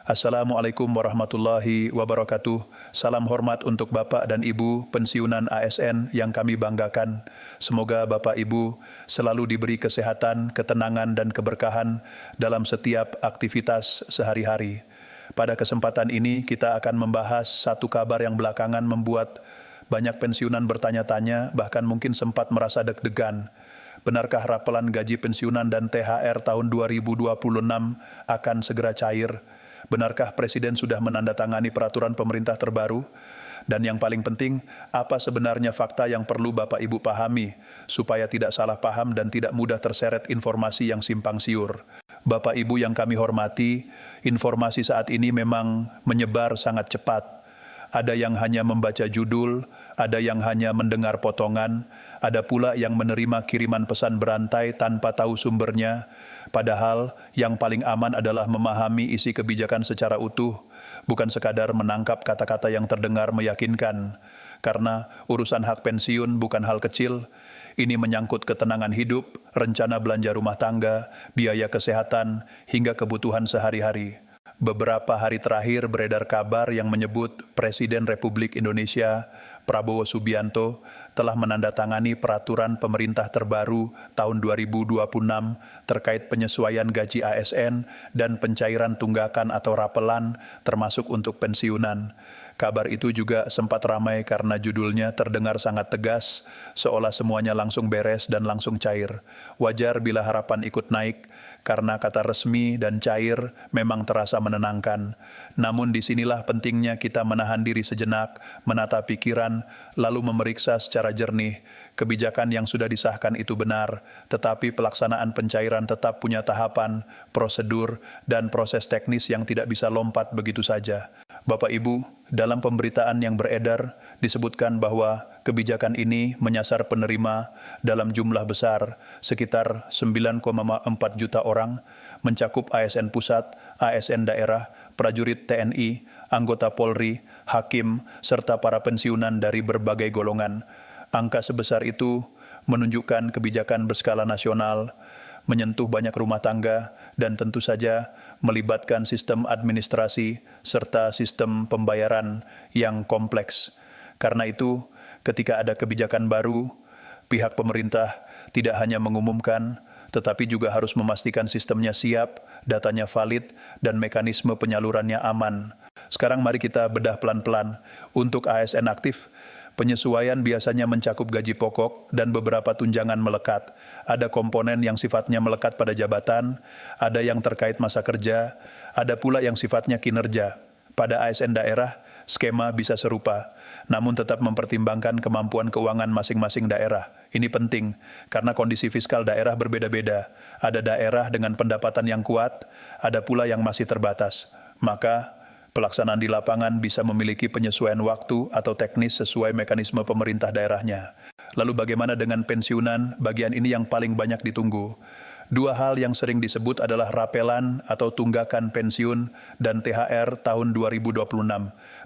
Assalamualaikum warahmatullahi wabarakatuh. Salam hormat untuk Bapak dan Ibu pensiunan ASN yang kami banggakan. Semoga Bapak Ibu selalu diberi kesehatan, ketenangan, dan keberkahan dalam setiap aktivitas sehari-hari. Pada kesempatan ini kita akan membahas satu kabar yang belakangan membuat banyak pensiunan bertanya-tanya, bahkan mungkin sempat merasa deg-degan. Benarkah rapelan gaji pensiunan dan THR tahun 2026 akan segera cair? Benarkah Presiden sudah menandatangani peraturan pemerintah terbaru? Dan yang paling penting, apa sebenarnya fakta yang perlu Bapak Ibu pahami supaya tidak salah paham dan tidak mudah terseret informasi yang simpang siur? Bapak Ibu yang kami hormati, informasi saat ini memang menyebar sangat cepat. Ada yang hanya membaca judul, ada yang hanya mendengar potongan, ada pula yang menerima kiriman pesan berantai tanpa tahu sumbernya. Padahal yang paling aman adalah memahami isi kebijakan secara utuh, bukan sekadar menangkap kata-kata yang terdengar meyakinkan. Karena urusan hak pensiun bukan hal kecil, ini menyangkut ketenangan hidup, rencana belanja rumah tangga, biaya kesehatan, hingga kebutuhan sehari-hari. Beberapa hari terakhir beredar kabar yang menyebut Presiden Republik Indonesia Prabowo Subianto telah menandatangani peraturan pemerintah terbaru tahun 2026 terkait penyesuaian gaji ASN dan pencairan tunggakan atau rapelan termasuk untuk pensiunan. Kabar itu juga sempat ramai karena judulnya terdengar sangat tegas, seolah semuanya langsung beres dan langsung cair. Wajar bila harapan ikut naik, karena kata resmi dan cair memang terasa menenangkan. Namun disinilah pentingnya kita menahan diri sejenak, menata pikiran, lalu memeriksa secara jernih. Kebijakan yang sudah disahkan itu benar, tetapi pelaksanaan pencairan tetap punya tahapan, prosedur, dan proses teknis yang tidak bisa lompat begitu saja. Bapak Ibu, dalam pemberitaan yang beredar disebutkan bahwa kebijakan ini menyasar penerima dalam jumlah besar, sekitar 9,4 juta orang, mencakup ASN pusat, ASN daerah, prajurit TNI, anggota Polri, hakim, serta para pensiunan dari berbagai golongan. Angka sebesar itu menunjukkan kebijakan berskala nasional, menyentuh banyak rumah tangga, dan tentu saja melibatkan sistem administrasi serta sistem pembayaran yang kompleks. Karena itu, ketika ada kebijakan baru, pihak pemerintah tidak hanya mengumumkan, tetapi juga harus memastikan sistemnya siap, datanya valid, dan mekanisme penyalurannya aman. Sekarang mari kita bedah pelan-pelan. Untuk ASN aktif, penyesuaian biasanya mencakup gaji pokok dan beberapa tunjangan melekat. Ada komponen yang sifatnya melekat pada jabatan, ada yang terkait masa kerja, ada pula yang sifatnya kinerja. Pada ASN daerah, skema bisa serupa, namun tetap mempertimbangkan kemampuan keuangan masing-masing daerah. Ini penting, karena kondisi fiskal daerah berbeda-beda. Ada daerah dengan pendapatan yang kuat, ada pula yang masih terbatas. Maka, pelaksanaan di lapangan bisa memiliki penyesuaian waktu atau teknis sesuai mekanisme pemerintah daerahnya. Lalu bagaimana dengan pensiunan? Bagian ini yang paling banyak ditunggu. Dua hal yang sering disebut adalah rapelan atau tunggakan pensiun dan THR tahun 2026.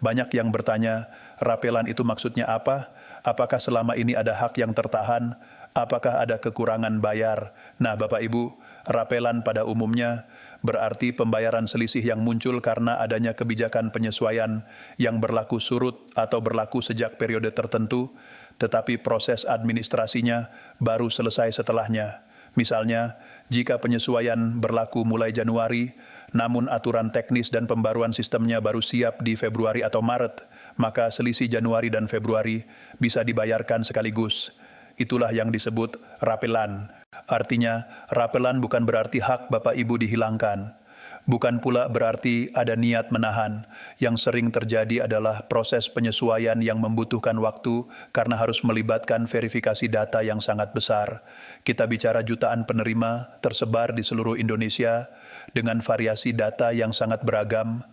Banyak yang bertanya, rapelan itu maksudnya apa? Apakah selama ini ada hak yang tertahan? Apakah ada kekurangan bayar? Nah, Bapak Ibu, rapelan pada umumnya berarti pembayaran selisih yang muncul karena adanya kebijakan penyesuaian yang berlaku surut atau berlaku sejak periode tertentu, tetapi proses administrasinya baru selesai setelahnya. Misalnya, jika penyesuaian berlaku mulai Januari, namun aturan teknis dan pembaruan sistemnya baru siap di Februari atau Maret, maka selisih Januari dan Februari bisa dibayarkan sekaligus. Itulah yang disebut rapelan. Artinya, rapelan bukan berarti hak Bapak Ibu dihilangkan. Bukan pula berarti ada niat menahan. Yang sering terjadi adalah proses penyesuaian yang membutuhkan waktu karena harus melibatkan verifikasi data yang sangat besar. Kita bicara jutaan penerima tersebar di seluruh Indonesia dengan variasi data yang sangat beragam.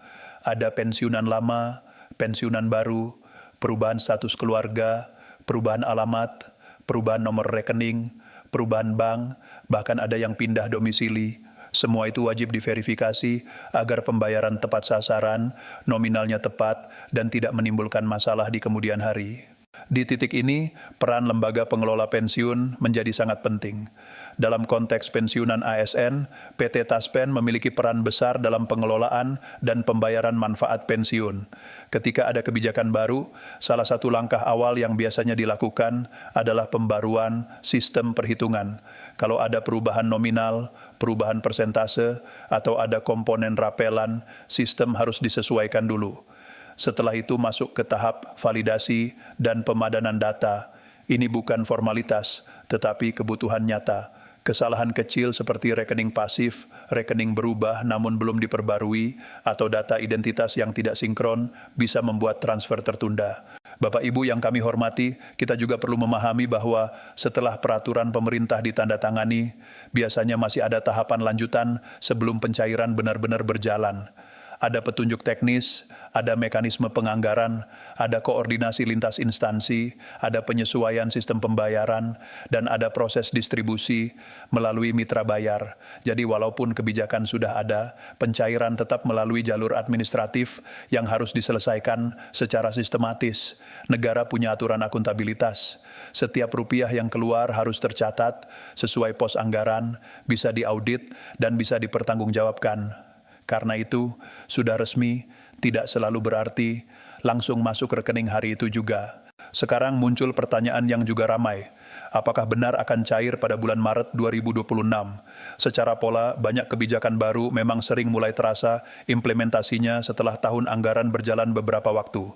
Ada pensiunan lama, pensiunan baru, perubahan status keluarga, perubahan alamat, perubahan nomor rekening, perubahan bank, bahkan ada yang pindah domisili. Semua itu wajib diverifikasi agar pembayaran tepat sasaran, nominalnya tepat, dan tidak menimbulkan masalah di kemudian hari. Di titik ini, peran lembaga pengelola pensiun menjadi sangat penting. Dalam konteks pensiunan ASN, PT Taspen memiliki peran besar dalam pengelolaan dan pembayaran manfaat pensiun. Ketika ada kebijakan baru, salah satu langkah awal yang biasanya dilakukan adalah pembaruan sistem perhitungan. Kalau ada perubahan nominal, perubahan persentase, atau ada komponen rapelan, sistem harus disesuaikan dulu. Setelah itu masuk ke tahap validasi dan pemadanan data. Ini bukan formalitas, tetapi kebutuhan nyata. Kesalahan kecil seperti rekening pasif, rekening berubah namun belum diperbarui, atau data identitas yang tidak sinkron bisa membuat transfer tertunda. Bapak Ibu yang kami hormati, kita juga perlu memahami bahwa setelah peraturan pemerintah ditandatangani, biasanya masih ada tahapan lanjutan sebelum pencairan benar-benar berjalan. Ada petunjuk teknis, ada mekanisme penganggaran, ada koordinasi lintas instansi, ada penyesuaian sistem pembayaran, dan ada proses distribusi melalui mitra bayar. Jadi walaupun kebijakan sudah ada, pencairan tetap melalui jalur administratif yang harus diselesaikan secara sistematis. Negara punya aturan akuntabilitas. Setiap rupiah yang keluar harus tercatat sesuai pos anggaran, bisa diaudit, dan bisa dipertanggungjawabkan. Karena itu, sudah resmi, tidak selalu berarti langsung masuk rekening hari itu juga. Sekarang muncul pertanyaan yang juga ramai. Apakah benar akan cair pada bulan Maret 2026? Secara pola, banyak kebijakan baru memang sering mulai terasa implementasinya setelah tahun anggaran berjalan beberapa waktu.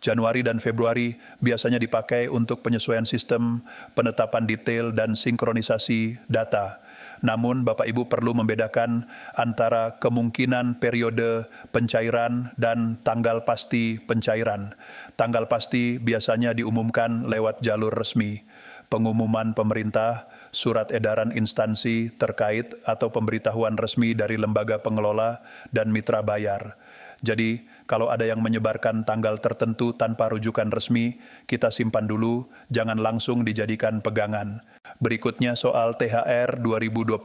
Januari dan Februari biasanya dipakai untuk penyesuaian sistem, penetapan detail, dan sinkronisasi data. Namun, Bapak Ibu perlu membedakan antara kemungkinan periode pencairan dan tanggal pasti pencairan. Tanggal pasti biasanya diumumkan lewat jalur resmi, pengumuman pemerintah, surat edaran instansi terkait atau pemberitahuan resmi dari lembaga pengelola dan mitra bayar. Jadi, kalau ada yang menyebarkan tanggal tertentu tanpa rujukan resmi, kita simpan dulu, jangan langsung dijadikan pegangan. Berikutnya soal THR 2026.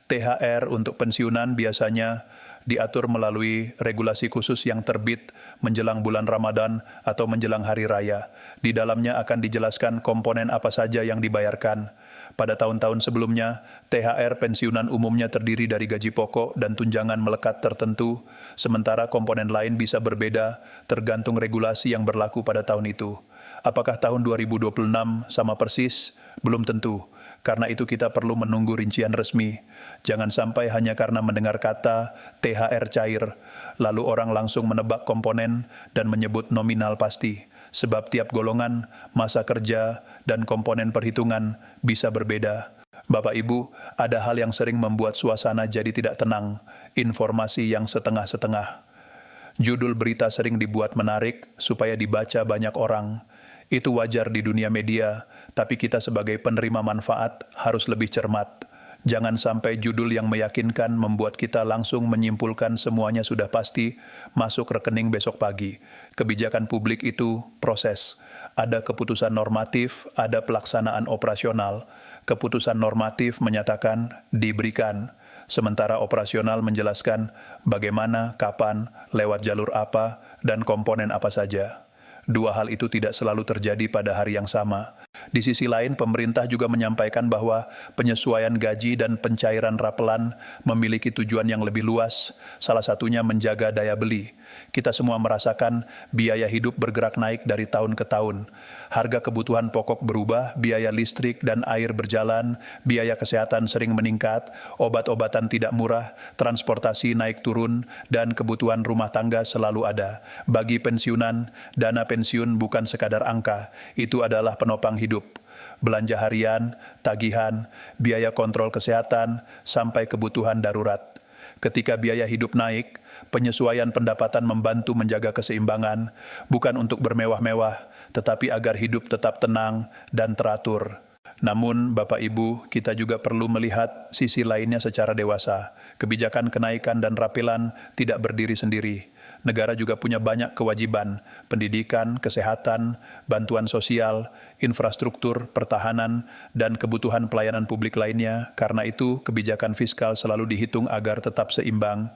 THR untuk pensiunan biasanya diatur melalui regulasi khusus yang terbit menjelang bulan Ramadan atau menjelang Hari Raya. Di dalamnya akan dijelaskan komponen apa saja yang dibayarkan. Pada tahun-tahun sebelumnya, THR pensiunan umumnya terdiri dari gaji pokok dan tunjangan melekat tertentu, sementara komponen lain bisa berbeda tergantung regulasi yang berlaku pada tahun itu. Apakah tahun 2026 sama persis? Belum tentu. Karena itu kita perlu menunggu rincian resmi. Jangan sampai hanya karena mendengar kata THR cair, lalu orang langsung menebak komponen dan menyebut nominal pasti. Sebab tiap golongan, masa kerja, dan komponen perhitungan bisa berbeda. Bapak Ibu, ada hal yang sering membuat suasana jadi tidak tenang, informasi yang setengah-setengah. Judul berita sering dibuat menarik supaya dibaca banyak orang. Itu wajar di dunia media, tapi kita sebagai penerima manfaat harus lebih cermat. Jangan sampai judul yang meyakinkan membuat kita langsung menyimpulkan semuanya sudah pasti masuk rekening besok pagi. Kebijakan publik itu proses. Ada keputusan normatif, ada pelaksanaan operasional. Keputusan normatif menyatakan diberikan, sementara operasional menjelaskan bagaimana, kapan, lewat jalur apa, dan komponen apa saja. Dua hal itu tidak selalu terjadi pada hari yang sama. Di sisi lain, pemerintah juga menyampaikan bahwa penyesuaian gaji dan pencairan rapelan memiliki tujuan yang lebih luas, salah satunya menjaga daya beli. Kita semua merasakan biaya hidup bergerak naik dari tahun ke tahun. Harga kebutuhan pokok berubah, biaya listrik dan air berjalan, biaya kesehatan sering meningkat, obat-obatan tidak murah, transportasi naik turun, dan kebutuhan rumah tangga selalu ada. Bagi pensiunan, dana pensiun bukan sekadar angka, itu adalah penopang hidup. Belanja harian, tagihan, biaya kontrol kesehatan, sampai kebutuhan darurat. Ketika biaya hidup naik, penyesuaian pendapatan membantu menjaga keseimbangan, bukan untuk bermewah-mewah, tetapi agar hidup tetap tenang dan teratur. Namun, Bapak Ibu, kita juga perlu melihat sisi lainnya secara dewasa. Kebijakan kenaikan dan rapilan tidak berdiri sendiri. Negara juga punya banyak kewajiban, pendidikan, kesehatan, bantuan sosial, infrastruktur, pertahanan, dan kebutuhan pelayanan publik lainnya. Karena itu, kebijakan fiskal selalu dihitung agar tetap seimbang.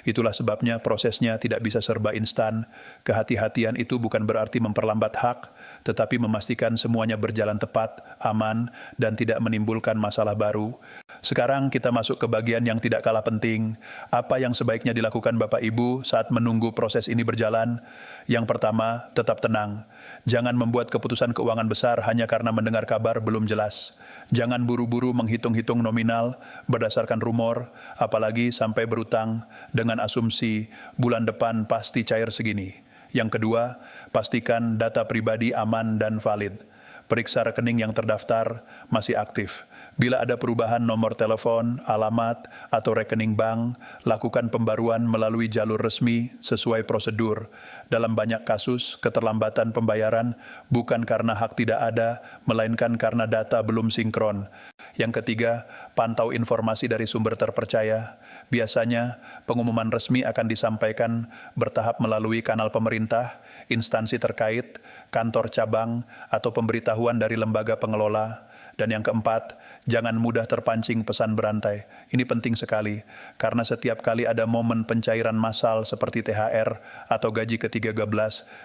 Itulah sebabnya prosesnya tidak bisa serba instan. Kehati-hatian itu bukan berarti memperlambat hak, tetapi memastikan semuanya berjalan tepat, aman, dan tidak menimbulkan masalah baru. Sekarang kita masuk ke bagian yang tidak kalah penting. Apa yang sebaiknya dilakukan Bapak Ibu saat menunggu proses ini berjalan? Yang pertama, tetap tenang. Jangan membuat keputusan keuangan besar hanya karena mendengar kabar belum jelas. Jangan buru-buru menghitung-hitung nominal berdasarkan rumor, apalagi sampai berutang dengan asumsi bulan depan pasti cair segini. Yang kedua, pastikan data pribadi aman dan valid. Periksa rekening yang terdaftar masih aktif. Bila ada perubahan nomor telepon, alamat, atau rekening bank, lakukan pembaruan melalui jalur resmi sesuai prosedur. Dalam banyak kasus, keterlambatan pembayaran bukan karena hak tidak ada, melainkan karena data belum sinkron. Yang ketiga, pantau informasi dari sumber terpercaya. Biasanya, pengumuman resmi akan disampaikan bertahap melalui kanal pemerintah, instansi terkait, kantor cabang, atau pemberitahuan dari lembaga pengelola. Dan yang keempat, jangan mudah terpancing pesan berantai. Ini penting sekali, karena setiap kali ada momen pencairan massal seperti THR atau gaji ke-13,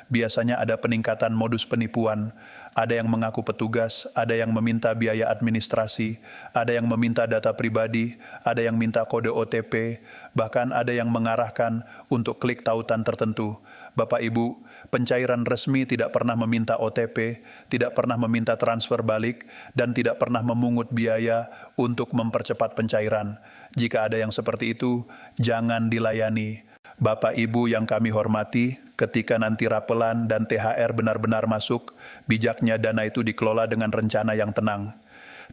biasanya ada peningkatan modus penipuan. Ada yang mengaku petugas, ada yang meminta biaya administrasi, ada yang meminta data pribadi, ada yang minta kode OTP, bahkan ada yang mengarahkan untuk klik tautan tertentu. Bapak Ibu, pencairan resmi tidak pernah meminta OTP, tidak pernah meminta transfer balik, dan tidak pernah memungut biaya untuk mempercepat pencairan. Jika ada yang seperti itu, jangan dilayani. Bapak Ibu yang kami hormati, ketika nanti rapelan dan THR benar-benar masuk, bijaknya dana itu dikelola dengan rencana yang tenang.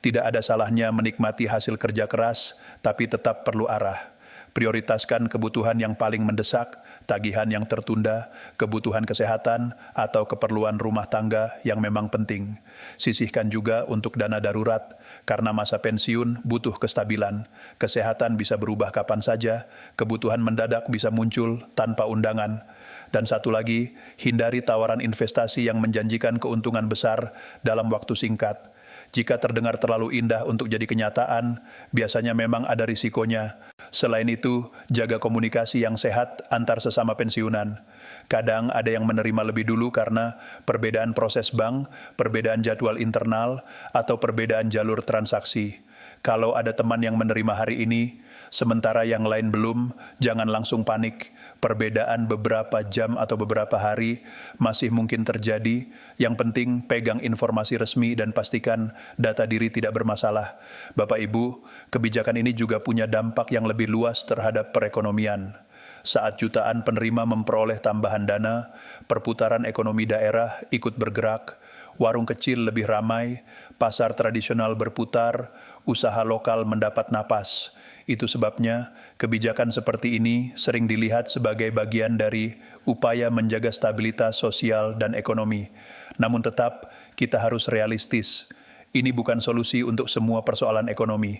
Tidak ada salahnya menikmati hasil kerja keras, tapi tetap perlu arah. Prioritaskan kebutuhan yang paling mendesak, tagihan yang tertunda, kebutuhan kesehatan, atau keperluan rumah tangga yang memang penting. Sisihkan juga untuk dana darurat, karena masa pensiun butuh kestabilan. Kesehatan bisa berubah kapan saja, kebutuhan mendadak bisa muncul tanpa undangan. Dan satu lagi, hindari tawaran investasi yang menjanjikan keuntungan besar dalam waktu singkat. Jika terdengar terlalu indah untuk jadi kenyataan, biasanya memang ada risikonya. Selain itu, jaga komunikasi yang sehat antar sesama pensiunan. Kadang ada yang menerima lebih dulu karena perbedaan proses bank, perbedaan jadwal internal, atau perbedaan jalur transaksi. Kalau ada teman yang menerima hari ini, sementara yang lain belum, jangan langsung panik. Perbedaan beberapa jam atau beberapa hari masih mungkin terjadi. Yang penting pegang informasi resmi dan pastikan data diri tidak bermasalah. Bapak Ibu, kebijakan ini juga punya dampak yang lebih luas terhadap perekonomian. Saat jutaan penerima memperoleh tambahan dana, perputaran ekonomi daerah ikut bergerak, warung kecil lebih ramai, pasar tradisional berputar, usaha lokal mendapat napas. Itu sebabnya kebijakan seperti ini sering dilihat sebagai bagian dari upaya menjaga stabilitas sosial dan ekonomi. Namun tetap kita harus realistis. Ini bukan solusi untuk semua persoalan ekonomi.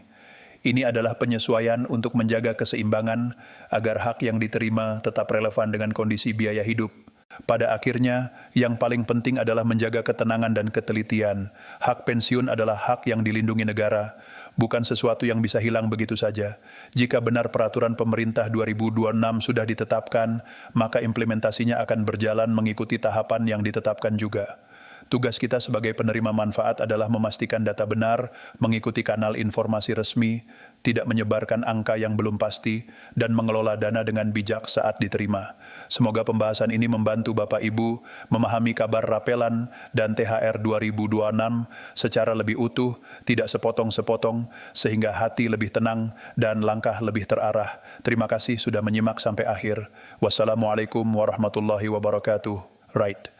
Ini adalah penyesuaian untuk menjaga keseimbangan agar hak yang diterima tetap relevan dengan kondisi biaya hidup. Pada akhirnya, yang paling penting adalah menjaga ketenangan dan ketelitian. Hak pensiun adalah hak yang dilindungi negara, bukan sesuatu yang bisa hilang begitu saja. Jika benar peraturan pemerintah 2026 sudah ditetapkan, maka implementasinya akan berjalan mengikuti tahapan yang ditetapkan juga. Tugas kita sebagai penerima manfaat adalah memastikan data benar, mengikuti kanal informasi resmi, tidak menyebarkan angka yang belum pasti, dan mengelola dana dengan bijak saat diterima. Semoga pembahasan ini membantu Bapak Ibu memahami kabar rapelan dan THR 2026 secara lebih utuh, tidak sepotong-sepotong, sehingga hati lebih tenang dan langkah lebih terarah. Terima kasih sudah menyimak sampai akhir. Wassalamualaikum warahmatullahi wabarakatuh. Right.